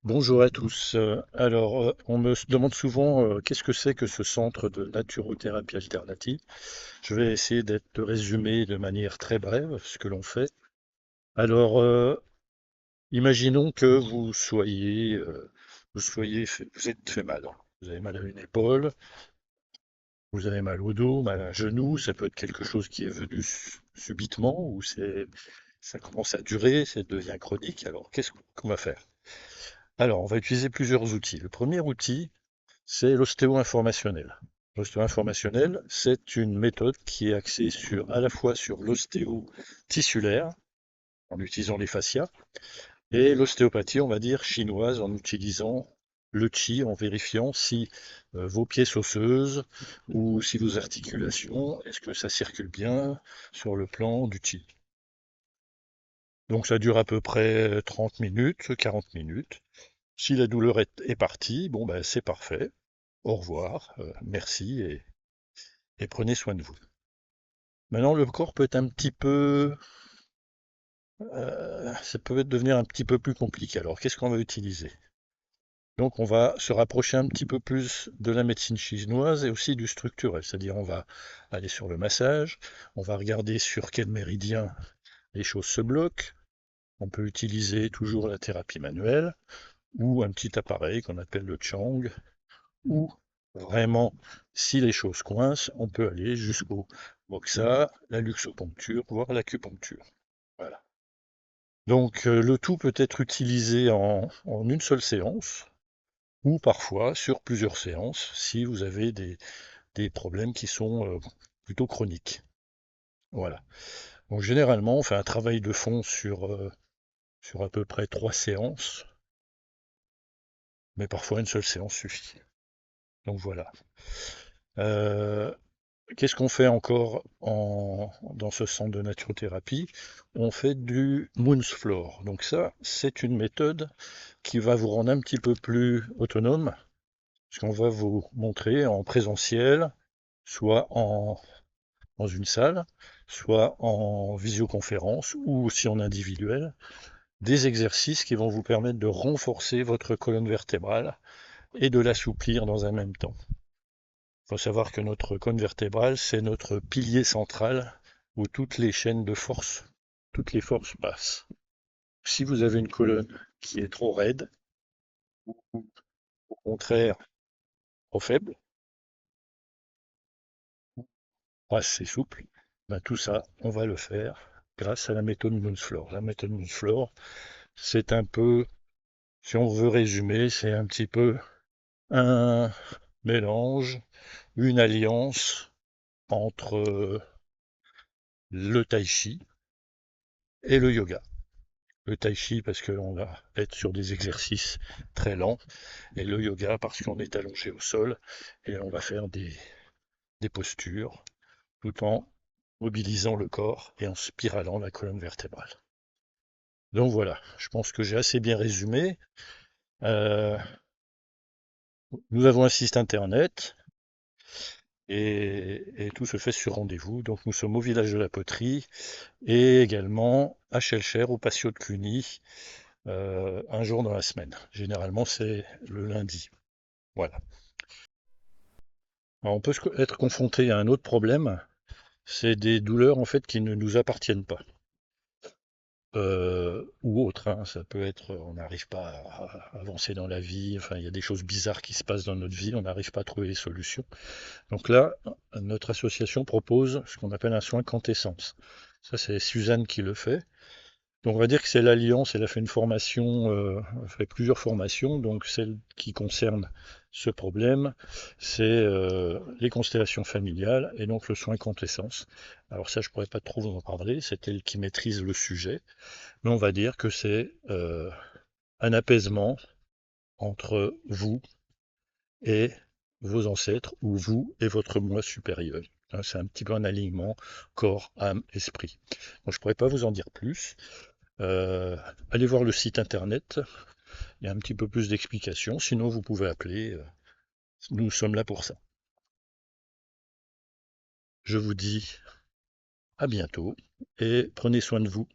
Bonjour à tous. On me demande souvent qu'est-ce que c'est que ce centre de naturothérapie alternative. Je vais essayer de résumer de manière très brève ce que l'on fait. Alors, imaginons que vous êtes fait mal. Vous avez mal à une épaule, vous avez mal au dos, mal à un genou. Ça peut être quelque chose qui est venu subitement ou ça commence à durer, ça devient chronique. Alors, qu'est-ce qu'on va faire? Alors, on va utiliser plusieurs outils. Le premier outil, c'est l'ostéo-informationnel. L'ostéo-informationnel, c'est une méthode qui est axée à la fois sur l'ostéo tissulaire, en utilisant les fascias, et l'ostéopathie, on va dire, chinoise, en utilisant le qi, en vérifiant si vos pièces osseuses ou si vos articulations, est-ce que ça circule bien sur le plan du qi. Donc ça dure à peu près 30 minutes, 40 minutes. Si la douleur est partie, bon ben c'est parfait. Au revoir, merci et prenez soin de vous. Maintenant, le corps peut être ça peut devenir un petit peu plus compliqué. Alors, qu'est-ce qu'on va utiliser? Donc, on va se rapprocher un petit peu plus de la médecine chinoise et aussi du structurel, c'est-à-dire on va aller sur le massage, on va regarder sur quel méridien les choses se bloquent. On peut utiliser toujours la thérapie manuelle ou un petit appareil qu'on appelle le Chang, ou vraiment, si les choses coincent, on peut aller jusqu'au moxa, la luxoponcture, voire l'acupuncture. Voilà. Donc le tout peut être utilisé en une seule séance, ou parfois sur plusieurs séances, si vous avez des problèmes qui sont plutôt chroniques. Voilà. Donc généralement, on fait un travail de fond sur à peu près 3 séances, mais parfois une seule séance suffit. Donc voilà. Euh, Qu'est-ce qu'on fait encore dans ce centre de naturothérapie? On fait du Moonsfloor. Donc ça, c'est une méthode qui va vous rendre un petit peu plus autonome, puisqu'on va vous montrer en présentiel, soit dans une salle, soit en visioconférence ou aussi en individuel, des exercices qui vont vous permettre de renforcer votre colonne vertébrale et de l'assouplir dans un même temps. Il faut savoir que notre cône vertébrale, c'est notre pilier central où toutes les chaînes de force, toutes les forces passent. Si vous avez une colonne qui est trop raide, ou au contraire trop faible, pas assez souple, ben tout ça, on va le faire grâce à la méthode Moonsfloor. La méthode Moonsfloor, c'est un peu, si on veut résumer, c'est un petit peu un mélange, une alliance entre le tai chi et le yoga. Le tai chi parce qu'on va être sur des exercices très lents, et le yoga parce qu'on est allongé au sol et on va faire des postures tout en mobilisant le corps et en spiralant la colonne vertébrale. Donc voilà, je pense que j'ai assez bien résumé. Euh, Nous avons un site internet et tout se fait sur rendez-vous. Donc nous sommes au village de la Poterie et également à Schellcher au patio de Cluny, un jour dans la semaine. Généralement c'est le lundi. Voilà. Alors, on peut être confronté à un autre problème, c'est des douleurs en fait qui ne nous appartiennent pas. Ou autres, hein. Ça peut être, on n'arrive pas à avancer dans la vie, enfin il y a des choses bizarres qui se passent dans notre vie, on n'arrive pas à trouver les solutions. Donc là, notre association propose ce qu'on appelle un soin quintessence. Ça, c'est Suzanne qui le fait. Donc on va dire que c'est l'Alliance, elle a fait une formation, elle a fait plusieurs formations, donc celle qui concerne ce problème, c'est les constellations familiales et donc le soin quintessence. Alors ça, je pourrais pas trop vous en parler, c'est elle qui maîtrise le sujet, mais on va dire que c'est un apaisement entre vous et vos ancêtres, ou vous et votre moi supérieur. Hein, c'est un petit peu un alignement corps, âme, esprit. Donc je pourrais pas vous en dire plus. Euh, Allez voir le site internet, il y a un petit peu plus d'explications. Sinon, vous pouvez appeler. Nous sommes là pour ça. Je vous dis à bientôt et prenez soin de vous.